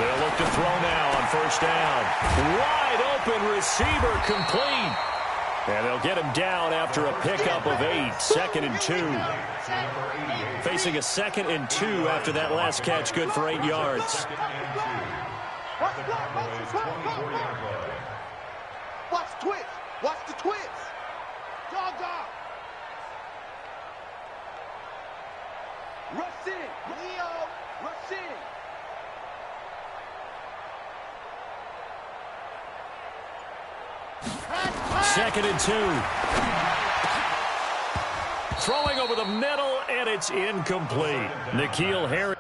They'll look to throw now on first down. Wide open receiver complete. And they'll get him down after a pickup of 8. 2nd and 2. Facing a 2nd and 2 after that last catch, good for 8 yards. Watch the twist. Watch the twist. Dog. Rush in. Leo. Rush in. Second and 2. Throwing over the middle, and it's incomplete. N'Keal Harry.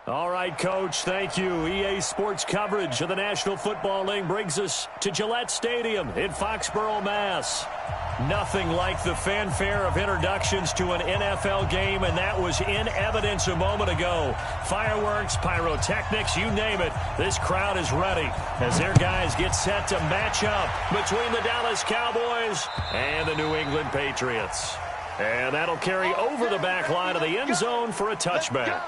All right, Coach, thank you. EA Sports coverage of the National Football League brings us to Gillette Stadium in Foxborough, Mass. Nothing like the fanfare of introductions to an NFL game, and that was in evidence a moment ago. Fireworks, pyrotechnics, you name it. This crowd is ready as their guys get set to match up between the Dallas Cowboys and the New England Patriots. And that'll carry over the back line of the end zone for a touchback.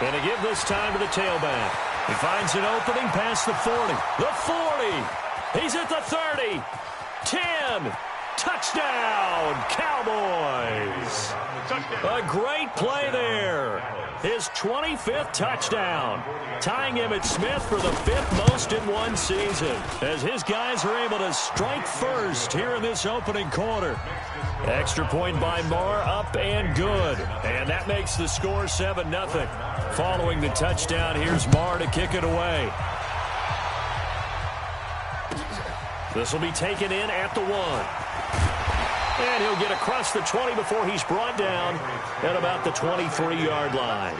And to give this time to the tailback. He finds an opening past the 40. The 40. He's at the 30. 10. Touchdown, Cowboys. A great play there. His 25th touchdown. Tying Emmitt Smith for the 5th most in one season. As his guys are able to strike first here in this opening quarter. Extra point by Marr, up and good. And that makes the score 7-0. Following the touchdown, here's Marr to kick it away. This will be taken in at the 1. And he'll get across the 20 before he's brought down at about the 23-yard line.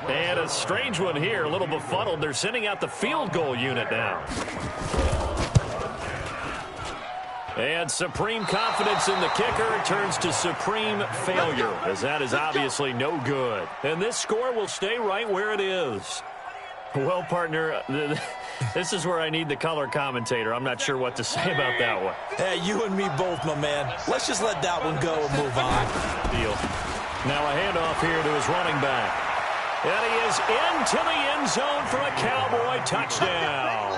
And a strange one here, a little befuddled. They're sending out the field goal unit now. And supreme confidence in the kicker turns to supreme failure, as that is obviously no good. And this score will stay right where it is. Well, partner, this is where I need the color commentator. I'm not sure what to say about that one. Hey, you and me both, my man. Let's just let that one go and move on. Deal. Now a handoff here to his running back. And he is into the end zone for a Cowboy touchdown.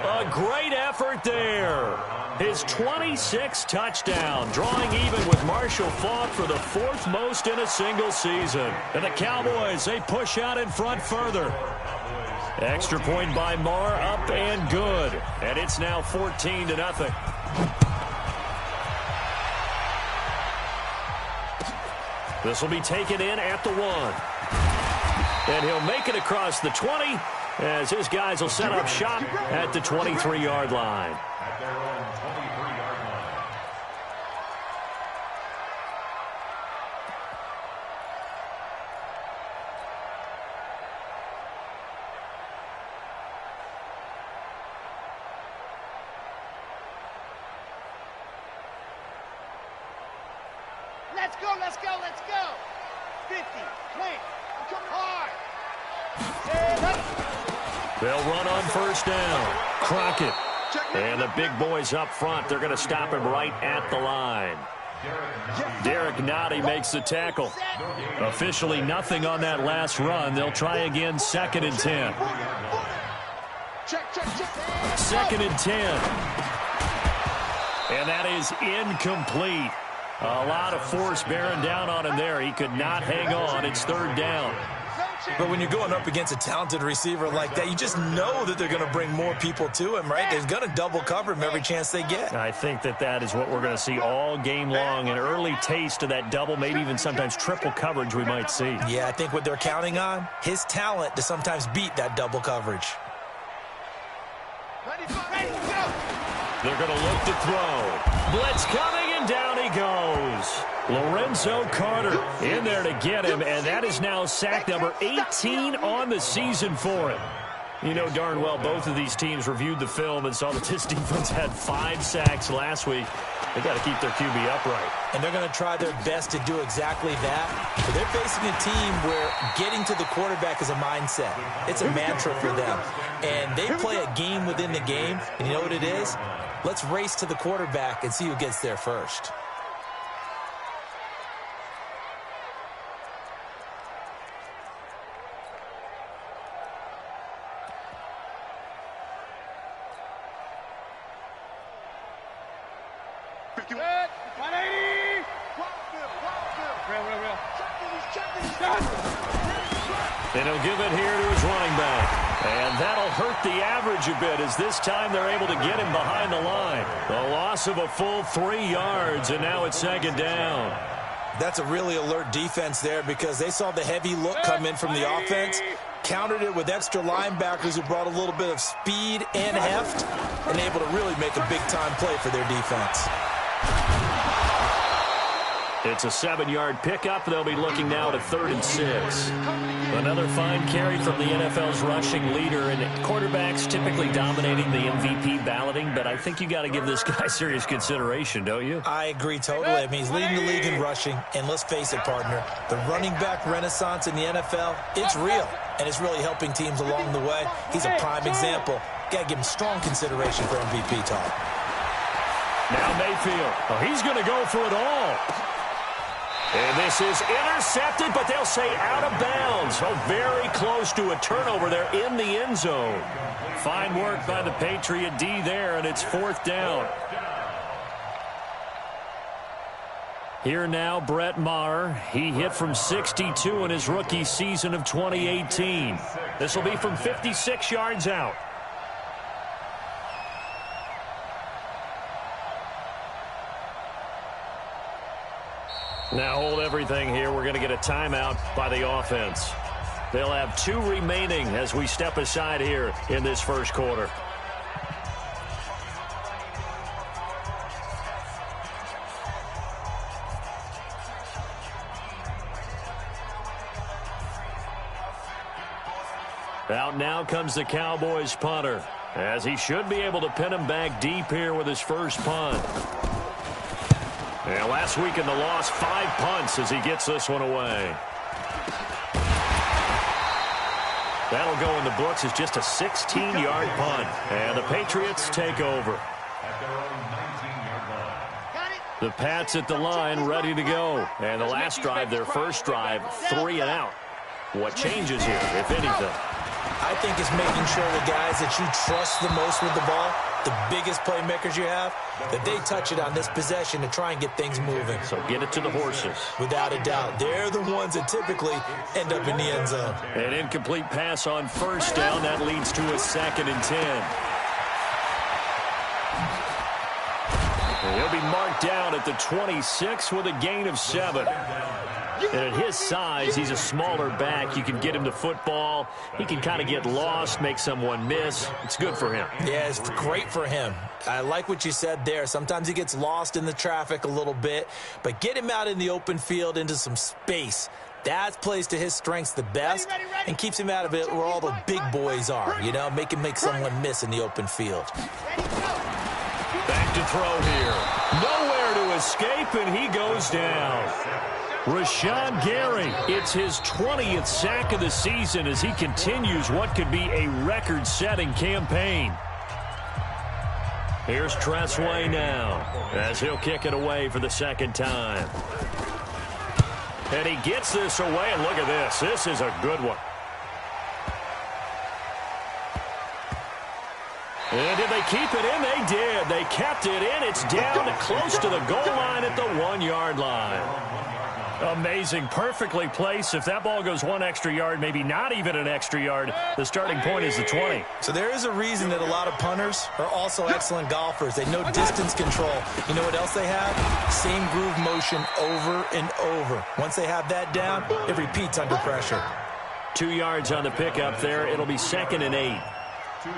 A great effort there. His 26th touchdown, drawing even with Marshall Faulk for the 4th most in a single season. And the Cowboys, they push out in front further. Extra point by Marr, up and good. And it's now 14-0. This will be taken in at the 1. And he'll make it across the 20 as his guys will set up shop at the 23-yard line. Let's go, let's go, let's go. 50, plant, come hard. They'll run on first down. Crockett. And the big boys up front, they're going to stop him right at the line. Derek Nottie makes the tackle. Officially nothing on that last run. They'll try again, 2nd and 10. 2nd and 10. And that is incomplete. A lot of force bearing down on him there. He could not hang on. It's 3rd down. But when you're going up against a talented receiver like that, you just know that they're going to bring more people to him, right? They're going to double cover him every chance they get. I think that is what we're going to see all game long. An early taste of that double, maybe even sometimes triple coverage we might see. Yeah, I think what they're counting on, his talent to sometimes beat that double coverage. They're going to look to throw. Blitz coming, and down he goes. Lorenzo Carter in there to get him, and that is now sack number 18 on the season for him. You know darn well both of these teams reviewed the film and saw that this defense had 5 sacks last week. They got to keep their QB upright. And they're going to try their best to do exactly that. But they're facing a team where getting to the quarterback is a mindset. It's a mantra for them. And they play a game within the game. And you know what it is? Let's race to the quarterback and see who gets there first. And he'll give it here to his running back. And that'll hurt the average a bit as this time they're able to get him behind the line. A loss of a full 3 yards, and now it's second down. That's a really alert defense there because they saw the heavy look come in from the offense, countered it with extra linebackers who brought a little bit of speed and heft, and able to really make a big-time play for their defense. It's a 7-yard pickup. They'll be looking now at a 3rd and 6. Another fine carry from the NFL's rushing leader, and quarterbacks typically dominating the MVP balloting, but I think you got to give this guy serious consideration, don't you? I agree totally. I mean, he's leading the league in rushing, and let's face it, partner, the running back renaissance in the NFL, it's real, and it's really helping teams along the way. He's a prime example. Got to give him strong consideration for MVP talk. Now Mayfield. Oh, he's going to go for it all. And this is intercepted, but they'll say out of bounds. Oh, very close to a turnover there in the end zone. Fine work by the Patriot D there, and it's 4th down. Here now, Brett Maher. He hit from 62 in his rookie season of 2018. This will be from 56 yards out. Now hold everything here. We're going to get a timeout by the offense. They'll have 2 remaining as we step aside here in this first quarter. Out now comes the Cowboys punter, as he should be able to pin him back deep here with his first punt. And last week in the loss, 5 punts as he gets this one away. That'll go in the books as just a 16-yard punt. And the Patriots take over. The Pats at the line, ready to go. And the last drive, their first drive, 3 and out. What changes here, if anything? I think it's making sure the guys that you trust the most with the ball, the biggest playmakers you have, that they touch it on this possession to try and get things moving. So get it to the horses. Without a doubt. They're the ones that typically end up in the end zone. An incomplete pass on first down. That leads to a 2nd and 10. And he'll be marked down at the 26 with a gain of 7. And at his size, he's a smaller back. You can get him to football. He can kind of get lost, make someone miss. It's good for him. Yeah, it's great for him. I like what you said there. Sometimes he gets lost in the traffic a little bit, but get him out in the open field into some space. That plays to his strengths the best and keeps him out of it where all the big boys are, you know, make someone miss in the open field. Back to throw here. Nowhere to escape, and he goes down. Rashawn Gary, it's his 20th sack of the season as he continues what could be a record-setting campaign. Here's Tressway now as he'll kick it away for the 2nd time. And he gets this away, and look at this. This is a good one. And did they keep it in? They did. They kept it in. It's down close to the goal line at the 1-yard line. Amazing. Perfectly placed. If that ball goes 1 extra yard, maybe not even an extra yard, the starting point is the 20. So there is a reason that a lot of punters are also excellent golfers. They know distance control. You know what else they have? Same groove motion over and over. Once they have that down, it repeats under pressure. 2 yards on the pickup there. It'll be 2nd and 8.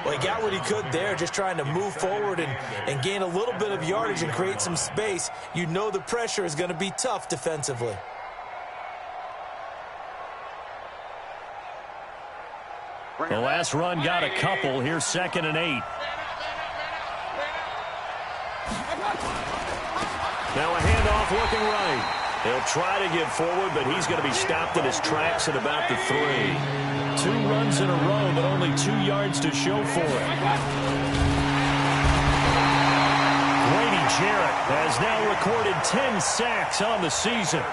Well, he got what he could there, just trying to move forward and gain a little bit of yardage and create some space. You know the pressure is going to be tough defensively. The last run got a couple. Here's 2nd and 8. Now a handoff looking right. He'll try to get forward, but he's going to be stopped in his tracks at about the 3. 2 runs in a row, but only 2 yards to show for it. Grady Jarrett has now recorded 10 sacks on the season.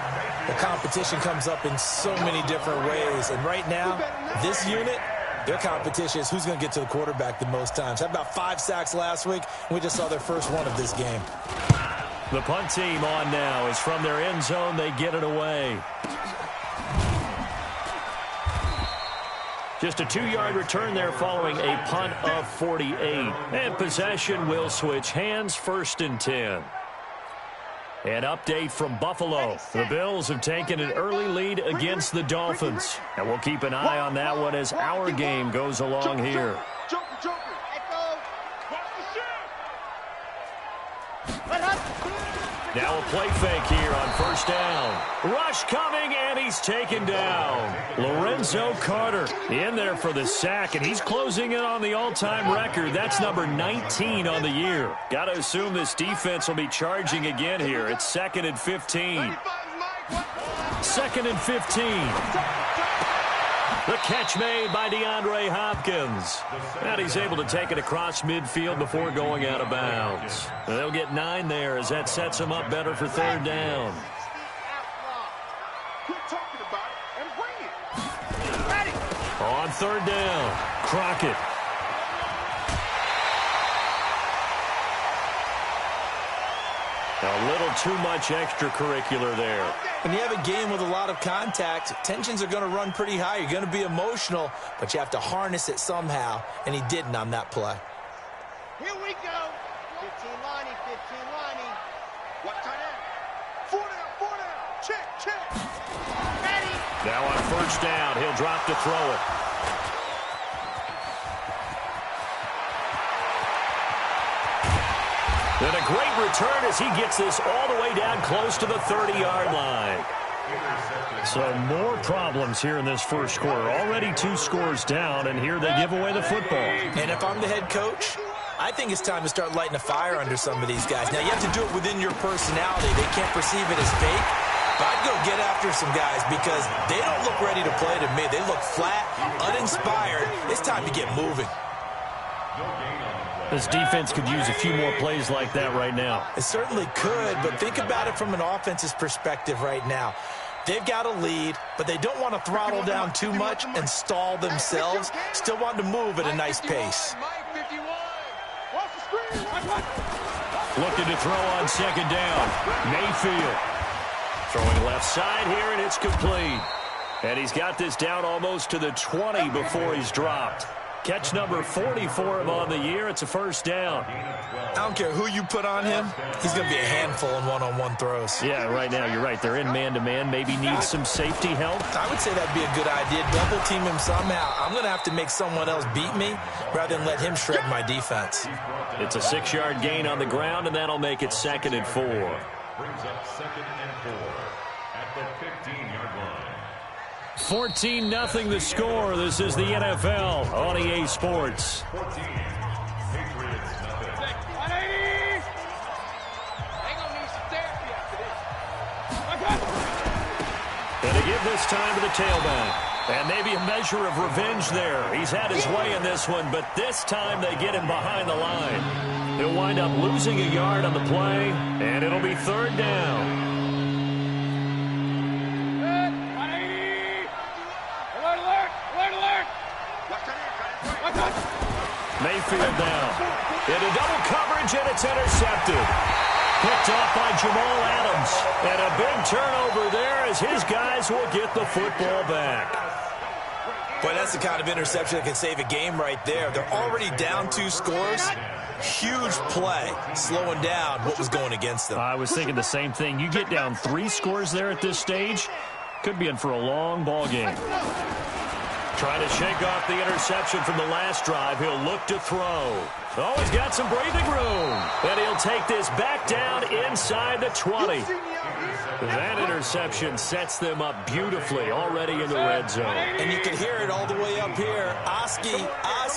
The competition comes up in so many different ways, and right now, this unit, their competition is who's going to get to the quarterback the most times. Had about 5 sacks last week, and we just saw their first one of this game. The punt team on now is from their end zone. They get it away. Just a 2-yard return there following a punt of 48. And possession will switch hands, 1st and 10. An update from Buffalo. The Bills have taken an early lead against the Dolphins. And we'll keep an eye on that one as our game goes along here. Now a play fake here on 1st down. Rush coming, and he's taken down. Lorenzo Carter in there for the sack, and he's closing in on the all-time record. That's number 19 on the year. Got to assume this defense will be charging again here. It's 2nd and 15. 2nd and 15. The catch made by DeAndre Hopkins. And he's able to take it across midfield before going out of bounds. They'll get 9 there as that sets him up better for 3rd down. On 3rd down, Crockett. A little too much extracurricular there. When you have a game with a lot of contact, tensions are going to run pretty high. You're going to be emotional, but you have to harness it somehow, and he didn't on that play. Here we go. 15 lining, 15 lining. What tight end? 4 down, 4 down. Check. Ready. Now on 1st down, he'll drop to throw it. And a great return as he gets this all the way down close to the 30-yard line. So more problems here in this first quarter. Already 2 scores down, and here they give away the football. And if I'm the head coach, I think it's time to start lighting a fire under some of these guys. Now, you have to do it within your personality. They can't perceive it as fake. But I'd go get after some guys because they don't look ready to play to me. They look flat, uninspired. It's time to get moving. This defense could use a few more plays like that right now. It certainly could, but think about it from an offense's perspective right now. They've got a lead, but they don't want to throttle down too much and stall themselves. Still want to move at a nice pace. Looking to throw on 2nd down. Mayfield. Throwing left side here, and it's complete. And he's got this down almost to the 20 before he's dropped. Catch number 44 on the year. It's a 1st down. I don't care who you put on him. He's going to be a handful in one-on-one throws. Yeah, right now you're right. They're in man-to-man. Maybe needs some safety help. I would say that'd be a good idea. Double team him somehow. I'm going to have to make someone else beat me rather than let him shred my defense. It's a 6-yard gain on the ground, and that'll make it 2nd and 4. Brings up 2nd and 4 at the 15-yard line. 14-0 the score. This is the NFL on EA Sports. 14. Patriots nothing. And to give this time to the tailback. And maybe a measure of revenge there. He's had his way in this one, but this time they get him behind the line. He'll wind up losing a yard on the play, and it'll be 3rd down. Mayfield down. Into double coverage, and it's intercepted. Picked off by Jamal Adams. And a big turnover there as his guys will get the football back. Boy, that's the kind of interception that can save a game right there. They're already down 2 scores. Huge play, slowing down what was going against them. I was thinking the same thing. You get down 3 scores there at this stage, could be in for a long ball game. Trying to shake off the interception from the last drive. He'll look to throw. Oh, he's got some breathing room. And he'll take this back down inside the 20. That interception sets them up beautifully already in the red zone. And you can hear it all the way up here. Oski,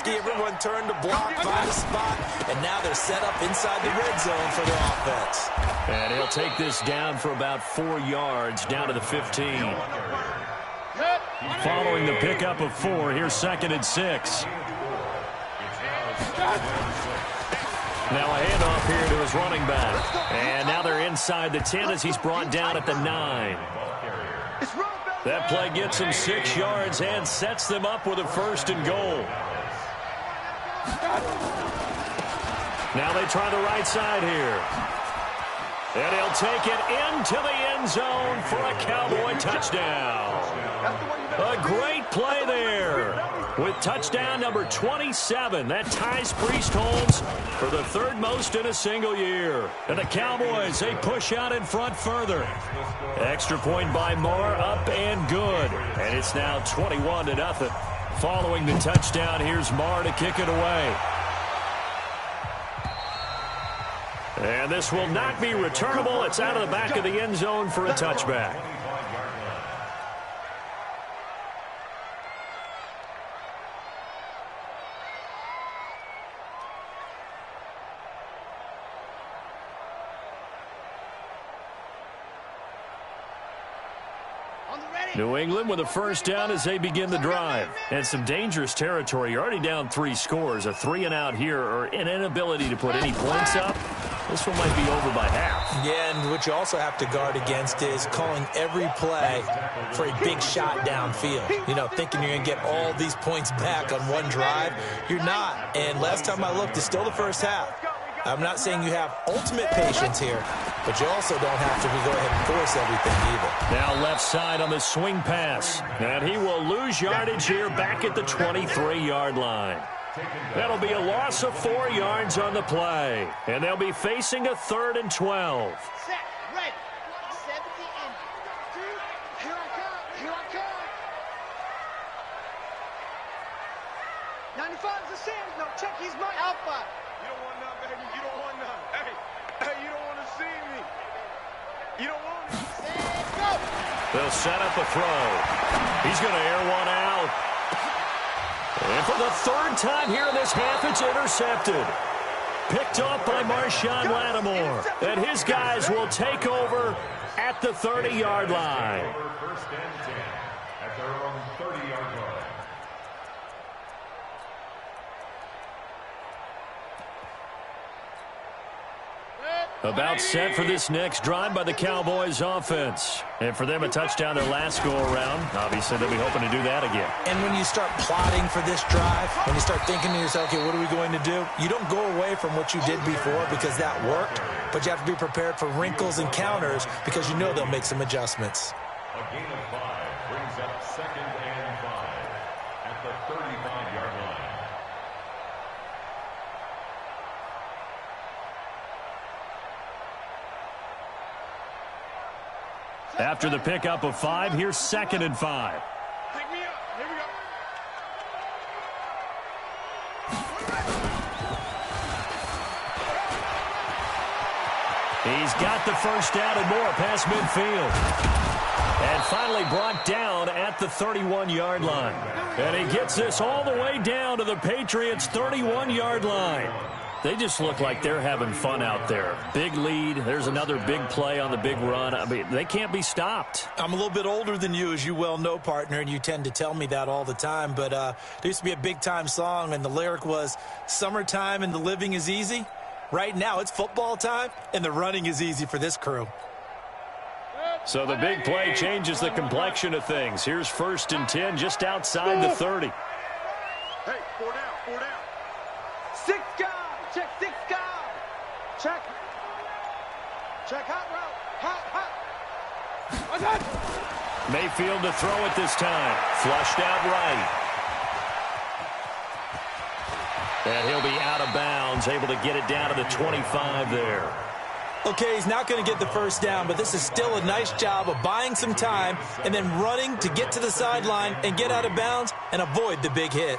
everyone turned to block, find a spot, and now they're set up inside the red zone for their offense. And he'll take this down for about 4 yards, down to the 15. Following the pickup of 4, here's 2nd and 6. Now a handoff here to his running back. And now they're inside the 10 as he's brought down at the 9. That play gets him 6 yards and sets them up with a 1st and goal. Now they try the right side here. And he'll take it into the end zone for a Cowboy touchdown. A great play there. with touchdown number 27. That ties Priest-Holmes for the third most in a single year. And the Cowboys, they push out in front further. Extra point by Marr, up and good. And it's now 21-0. Following the touchdown, here's Marr to kick it away. And this will not be returnable. It's out of the back of the end zone for a touchback. New England with a first down as they begin the drive. And some dangerous territory. You're already down 3 scores. A 3-and-out here or an inability to put any points up. This one might be over by half. Yeah, and what you also have to guard against is calling every play for a big shot downfield. You know, thinking you're going to get all these points back on one drive. You're not. And last time I looked, it's still the first half. I'm not saying you have ultimate patience here, but you also don't have to go ahead and force everything either. Now left side on the swing pass. And he will lose yardage here back at the 23-yard line. That'll be a loss of 4 yards on the play. And they'll be facing a 3rd and 12. Set, ready. 70 in. Dude, here I come. Here I come. 95 is the Sam. No, check, he's my alpha. You don't want none, baby. You don't want none. Hey, you don't want to see me. You don't want me. Set, go. They'll set up a throw. He's going to air one out. And for the 3rd time here in this half, it's intercepted. Picked off by Marshawn Lattimore. And his guys will take over at the 30-yard line. First and 10 at their own 30-yard line. About set for this next drive by the Cowboys offense. And for them, a touchdown their last go-around. Obviously, they'll be hoping to do that again. And when you start plotting for this drive, when you start thinking to yourself, okay, what are we going to do? You don't go away from what you did before because that worked, but you have to be prepared for wrinkles and counters because you know they'll make some adjustments. A gain of 5 brings up 2nd and 5 at the 35-yard line. After the pickup of 5, here's 2nd and 5. Pick me up. Here we go. He's got the first down and more past midfield. And finally brought down at the 31-yard line. And he gets this all the way down to the Patriots' 31-yard line. They just look like they're having fun out there. Big lead. There's another big play on the big run. I mean, they can't be stopped. I'm a little bit older than you, as you well know, partner, and you tend to tell me that all the time. But there used to be a big-time song, and the lyric was, "Summertime and the living is easy." Right now, it's football time, and the running is easy for this crew. So the big play changes the complexion of things. Here's 1st and 10 just outside the 30. Hey, 4 down, 4 down. 6 guys. Check 6 guys. Check. Check hot route. Hot. Mayfield to throw it this time. Flushed out right. And he'll be out of bounds, able to get it down to the 25 there. Okay, he's not going to get the first down, but this is still a nice job of buying some time and then running to get to the sideline and get out of bounds and avoid the big hit.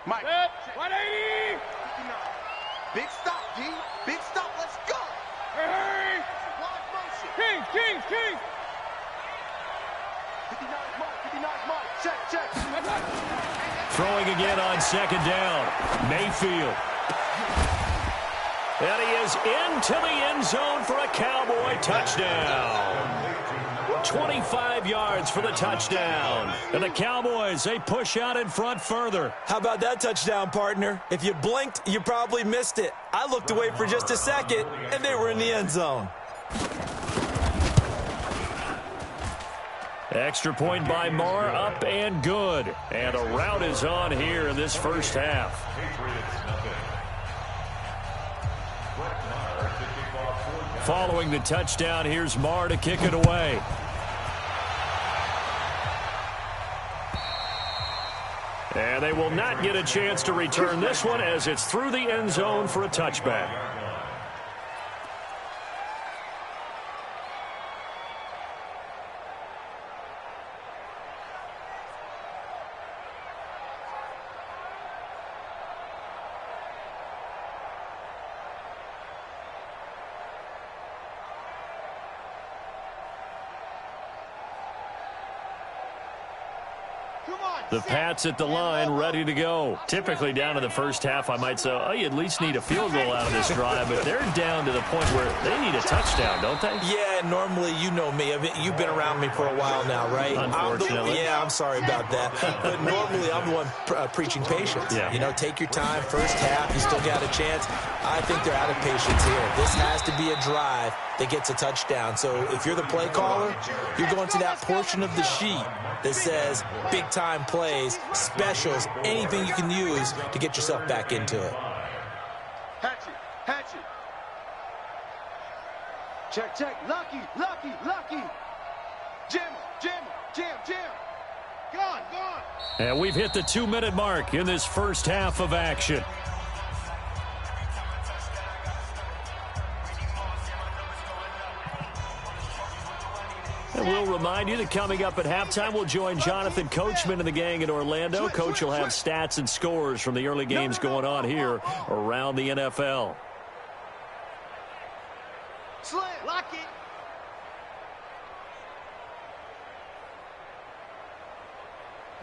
Mike. 180. Big stop, D. Big stop. Let's go. Hey. Live motion. King. 59 Mike. Check. Throwing again on 2nd down. Mayfield. And he is into the end zone for a Cowboy touchdown. 25 yards for the touchdown. And the Cowboys, they push out in front further. How about that touchdown, partner? If you blinked, you probably missed it. I looked away for just a second, and they were in the end zone. Extra point by Marr, up and good. And a rout is on here in this first half. Patriots nothing. Brett Maher Following the touchdown, here's Marr to kick it away. And they will not get a chance to return this one as it's through the end zone for a touchback. The Pats at the line, ready to go. Typically down in the first half, I might say, oh, you at least need a field goal out of this drive, but they're down to the point where they need a touchdown, don't they? Yeah, normally, you know me. I mean, you've been around me for a while now, right? Unfortunately. I'm sorry about that. But normally, I'm the one preaching patience. Yeah. You know, take your time, first half, you still got a chance. I think they're out of patience here. This has to be a drive that gets a touchdown. So if you're the play caller, you're going to that portion of the sheet that says big-time plays, specials, anything you can use to get yourself back into it. Hatchet, hatchet. Check, check. Lucky, lucky, lucky. Jam, jam, jam, jam. Gone, gone. And we've hit the 2-minute mark in this first half of action. And we'll remind you that coming up at halftime, we'll join Jonathan Coachman and the gang in Orlando. Coach will have stats and scores from the early games going on here around the NFL. Slam, lock it.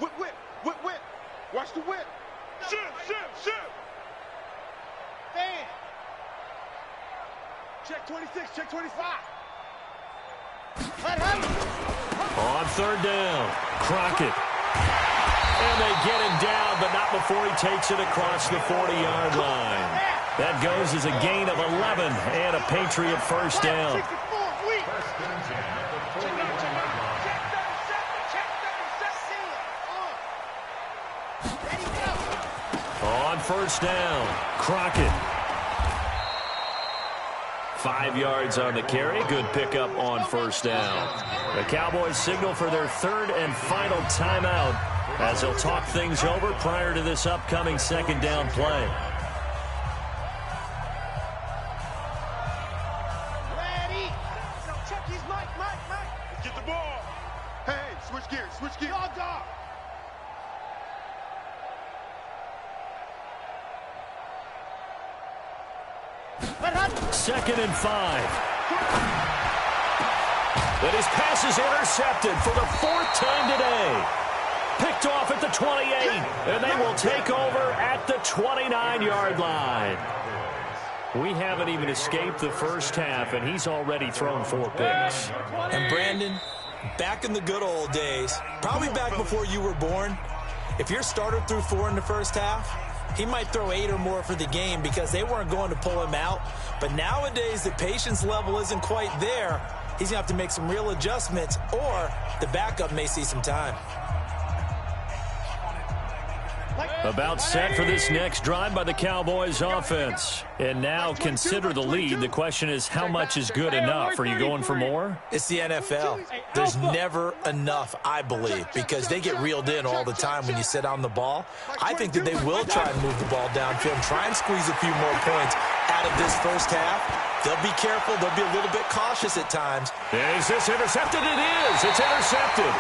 Whip, whip, whip, whip. Watch the whip. Shift, shift, shift. Fan. Check 26, check 25. On third down, Crockett. And they get him down, but not before he takes it across the 40-yard line. That goes as a gain of 11 and a Patriot first down. On first down, Crockett. 5 yards on the carry. Good pickup on first down. The Cowboys signal for their third and final timeout as they'll talk things over prior to this upcoming second down play. Ready. No, check his Mike. Get the ball. Hey, switch gears, switch gears. Dog. Second and 5. But his pass is intercepted for the 4th time today. Picked off at the 28, and they will take over at the 29-yard line. We haven't even escaped the first half, and he's already thrown 4 picks. And Brandon, back in the good old days, probably back before you were born, if your starter threw 4 in the first half, he might throw 8 or more for the game because they weren't going to pull him out. But nowadays, the patience level isn't quite there. He's going to have to make some real adjustments, or the backup may see some time. About set for this next drive by the Cowboys offense. And now consider the lead. The question is, how much is good enough? Are you going for more? It's the NFL. There's never enough, I believe, because they get reeled in all the time when you sit on the ball. I think that they will try and move the ball downfield and try and squeeze a few more points out of this first half. They'll be careful. They'll be a little bit cautious at times. Is this intercepted? It is. It's intercepted.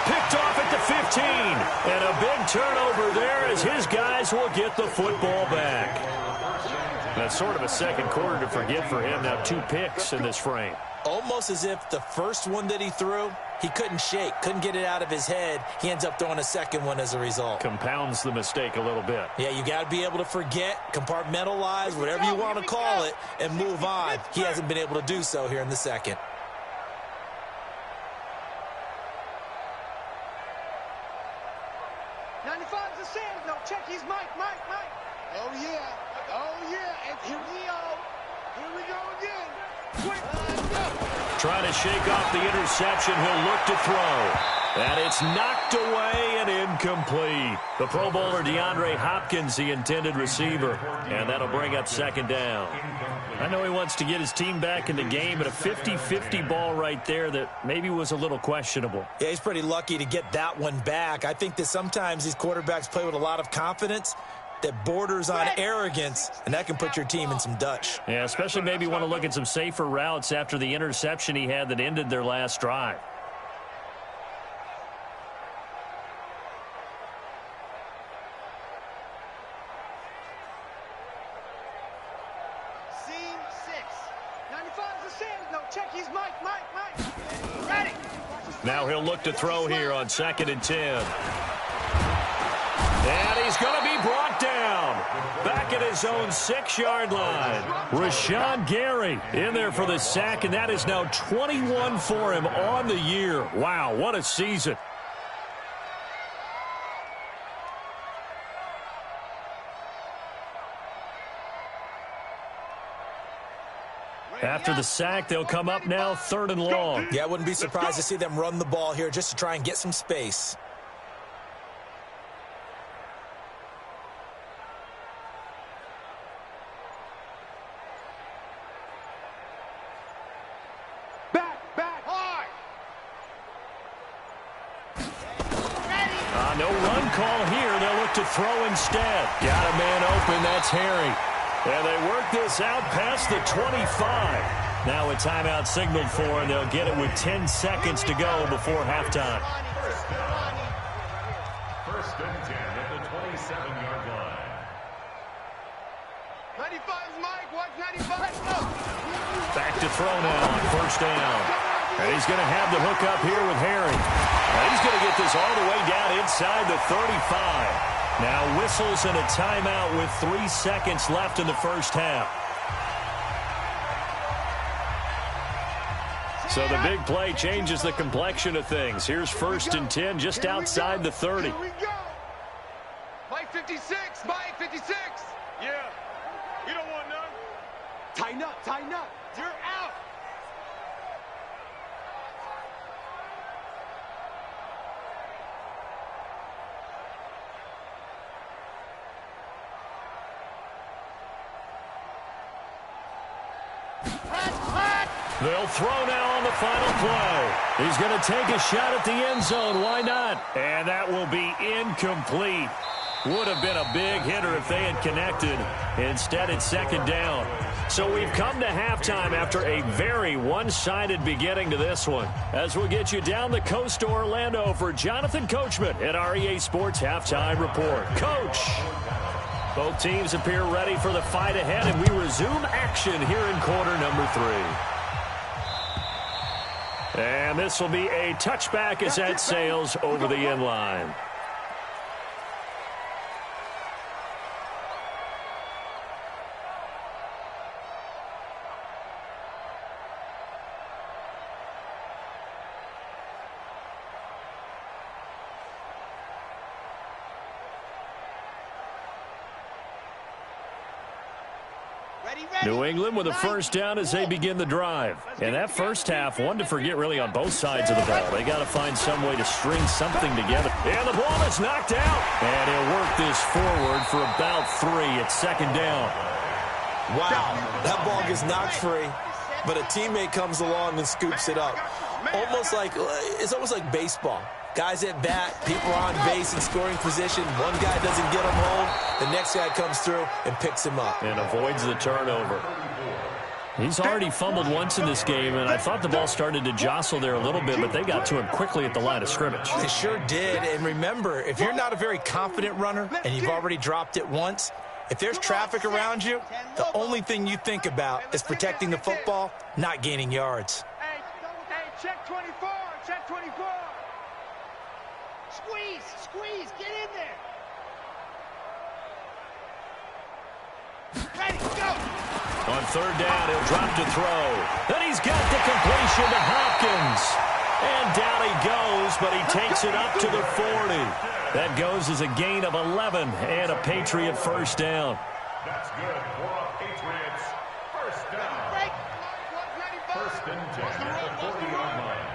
Picked off at the 15. And a big turnover there as his guys will get the football back. That's sort of a second quarter to forget for him. Now 2 picks in this frame. Almost as if the first one that he threw, he couldn't shake, couldn't get it out of his head. He ends up throwing a second one as a result. Compounds the mistake a little bit. Yeah, you got to be able to forget, compartmentalize, whatever you want to call it, and move on. He hasn't been able to do so here in the second. Check his Mike. Oh, yeah. And here we go again. Quick. Trying to shake off the interception. He'll look to throw. And it's knocked away and incomplete. The Pro Bowler DeAndre Hopkins, the intended receiver. And that'll bring up second down. I know he wants to get his team back in the game, but a 50-50 ball right there that maybe was a little questionable. Yeah, he's pretty lucky to get that one back. I think that sometimes these quarterbacks play with a lot of confidence that borders on arrogance, and that can put your team in some Dutch. Yeah, especially maybe want to look at some safer routes after the interception he had that ended their last drive. Now he'll look to throw here on 2nd and 10. And he's going to be brought down. Back at his own 6-yard line. Rashawn Gary in there for the sack, and that is now 21 for him on the year. Wow, what a season. After the sack, they'll come up now 3rd and long. Yeah, I wouldn't be surprised to see them run the ball here just to try and get some space. Back, hard. No run call here. They'll look to throw instead. Got a man open. That's Harry. And they work this out past the 25. Now a timeout signaled for, and they'll get it with 10 seconds to go before halftime. First and 10 at the 27-yard line. 95 is Mike. Watch 95. Go. Back to throw now on 1st down. And he's going to have the hook up here with Harry. And he's going to get this all the way down inside the 35. Now whistles and a timeout with 3 seconds left in the first half. So the big play changes the complexion of things. Here's 1st and 10 just outside the 30. Here we go. Mike 56. Mike 56. Yeah. You don't want none. Tighten up. Tighten up. You're out. They'll throw now on the final play. He's going to take a shot at the end zone. Why not? And that will be incomplete. Would have been a big hitter if they had connected. Instead, it's 2nd down. So we've come to halftime after a very one-sided beginning to this one. As we'll get you down the coast to Orlando for Jonathan Coachman at our EA Sports Halftime Report. Coach! Both teams appear ready for the fight ahead, and we resume action here in quarter number 3. And this will be a touchback as that sails over the end line. New England with a 1st down as they begin the drive. And that first half, one to forget really on both sides of the ball. They got to find some way to string something together. And the ball is knocked out. And he'll work this forward for about 3 at 2nd down. Wow, that ball gets knocked free, but a teammate comes along and scoops it up. It's almost like baseball. Guys at bat, people are on base in scoring position. One guy doesn't get him home. The next guy comes through and picks him up. And avoids the turnover. He's already fumbled once in this game, and I thought the ball started to jostle there a little bit, but they got to him quickly at the line of scrimmage. They sure did. And remember, if you're not a very confident runner and you've already dropped it once, if there's traffic around you, the only thing you think about is protecting the football, not gaining yards. Hey, check 24. Check 24. Squeeze, get in there. Ready, go. On 3rd down, he'll drop to throw. Then he's got the completion to Hopkins. And down he goes, but he takes it up to the 40. That goes as a gain of 11 and a Patriot 1st down. That's good for a Patriots 1st down. 1st and 10 at the 40-yard line.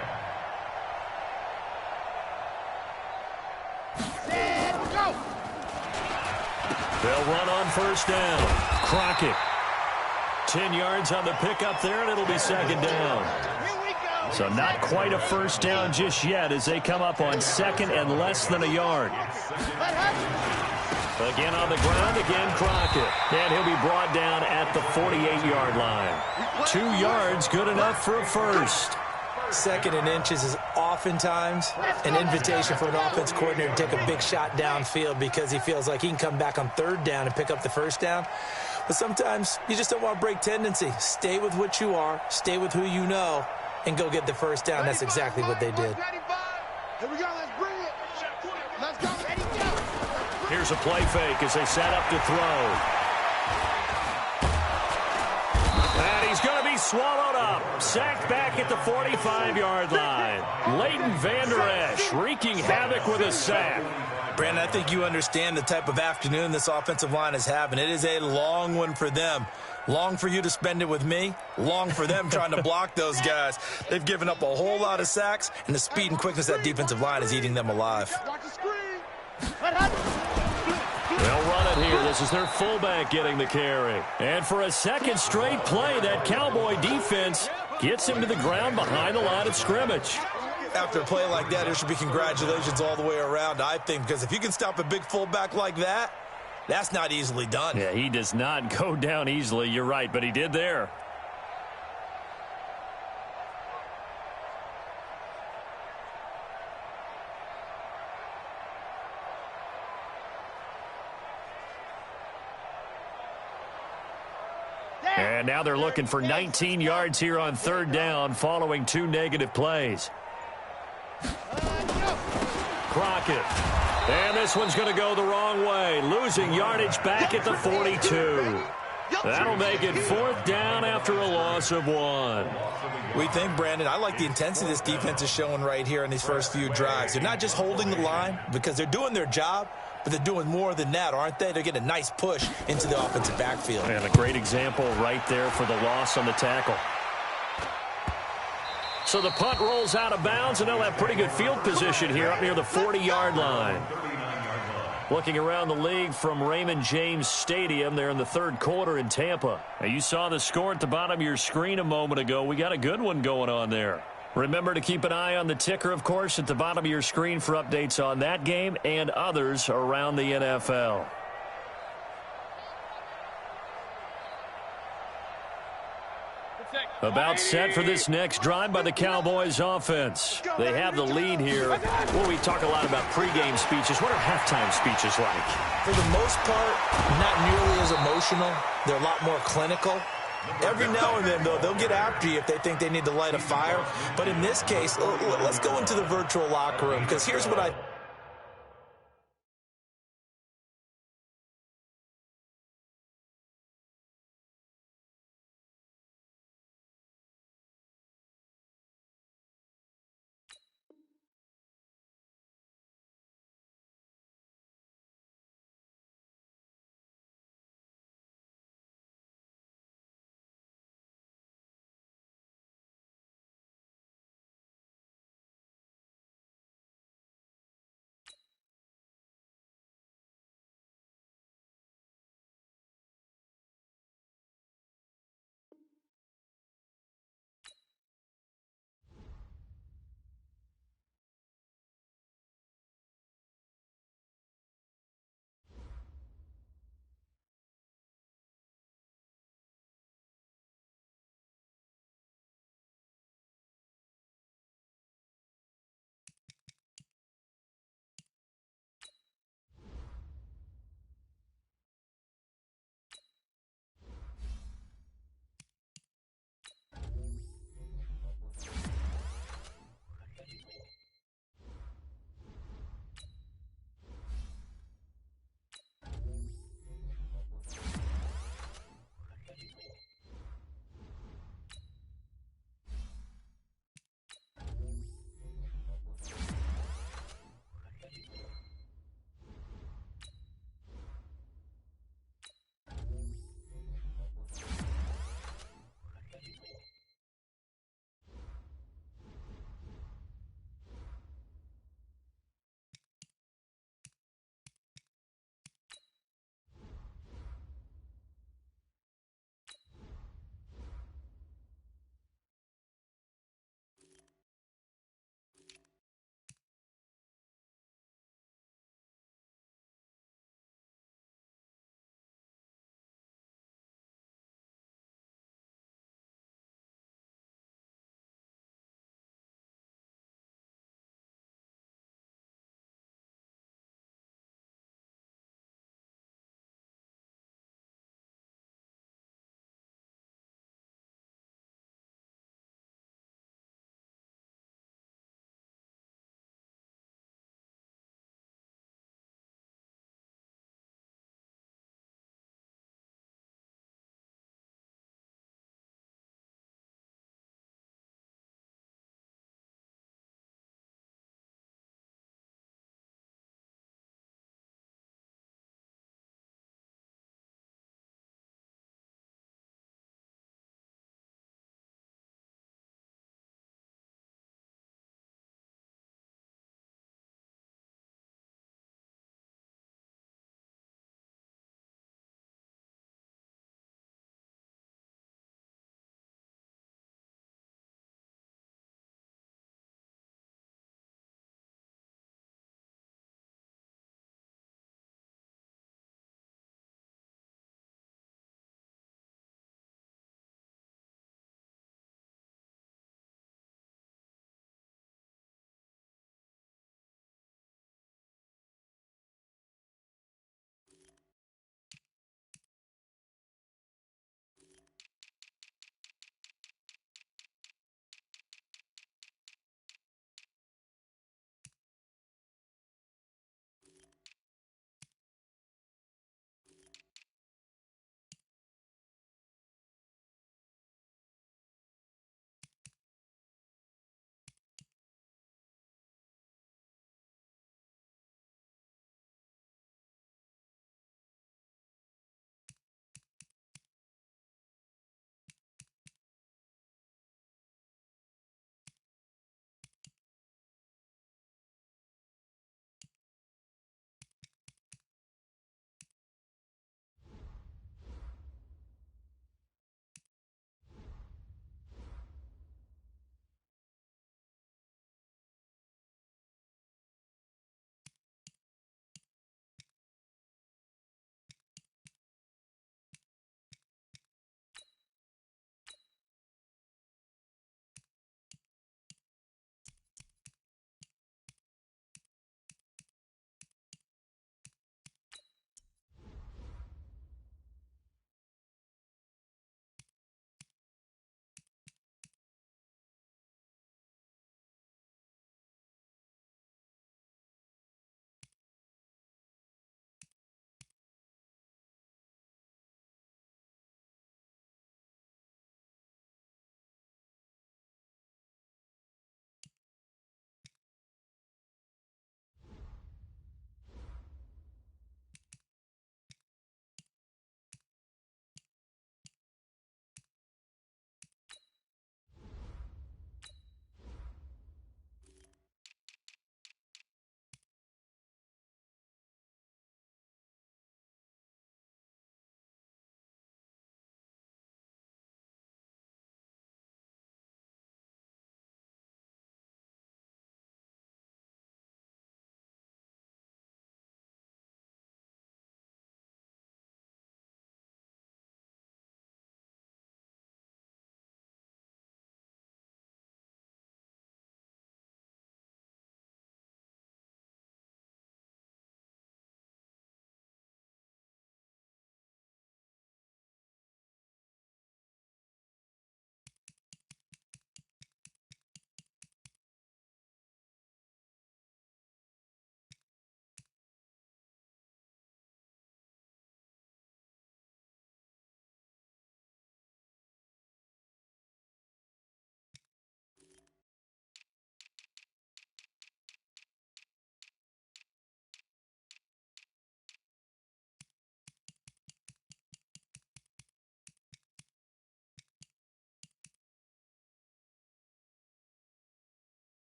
They'll run on first down. Crockett. 10 yards on the pickup there, and it'll be second down. So not quite a first down just yet as they come up on second and less than a yard. Again on the ground, again Crockett. And he'll be brought down at the 48-yard line. 2 yards, good enough for a first. Second and inches is oftentimes an invitation for an offense coordinator to take a big shot downfield because he feels like he can come back on third down and pick up the first down. But sometimes you just don't want to break tendency. Stay with what you are, stay with who you know, and go get the first down. That's exactly what they did. Here we go, let's bring it. Let's go, ready, go. Here's a play fake as they set up to throw. And he's going to be swallowed up. Sacked back at the 45-yard line. Leighton Vander Esch wreaking havoc with a sack. Brandon, I think you understand the type of afternoon this offensive line is having. It is a long one for them. Long for you to spend it with me. Long for them trying to block those guys. They've given up a whole lot of sacks, and the speed and quickness of that defensive line is eating them alive. They'll run it here. This is their fullback getting the carry. And for a second straight play, that Cowboy defense gets him to the ground behind the line of scrimmage. After a play like that, there should be congratulations all the way around, I think, because if you can stop a big fullback like that, that's not easily done. Yeah, he does not go down easily. You're right, but he did there. And now they're looking for 19 yards here on third down following 2 negative plays. Crockett. And this one's going to go the wrong way. Losing yardage back at the 42. That'll make it fourth down after a loss of 1. We think, Brandon, I like the intensity this defense is showing right here in these first few drives. They're not just holding the line because they're doing their job, but they're doing more than that, aren't they? They're getting a nice push into the offensive backfield. And a great example right there for the loss on the tackle. So the punt rolls out of bounds, and they'll have pretty good field position here up near the 40-yard line. Looking around the league from Raymond James Stadium, they're in the third quarter in Tampa. Now, you saw the score at the bottom of your screen a moment ago. We got a good one going on there. Remember to keep an eye on the ticker, of course, at the bottom of your screen for updates on that game and others around the NFL. About set for this next drive by the Cowboys offense. They have the lead here. Well, we talk a lot about pregame speeches. What are halftime speeches like? For the most part, not nearly as emotional. They're a lot more clinical. Every now and then, though, they'll get after you if they think they need to light a fire. But in this case, let's go into the virtual locker room, because here's what I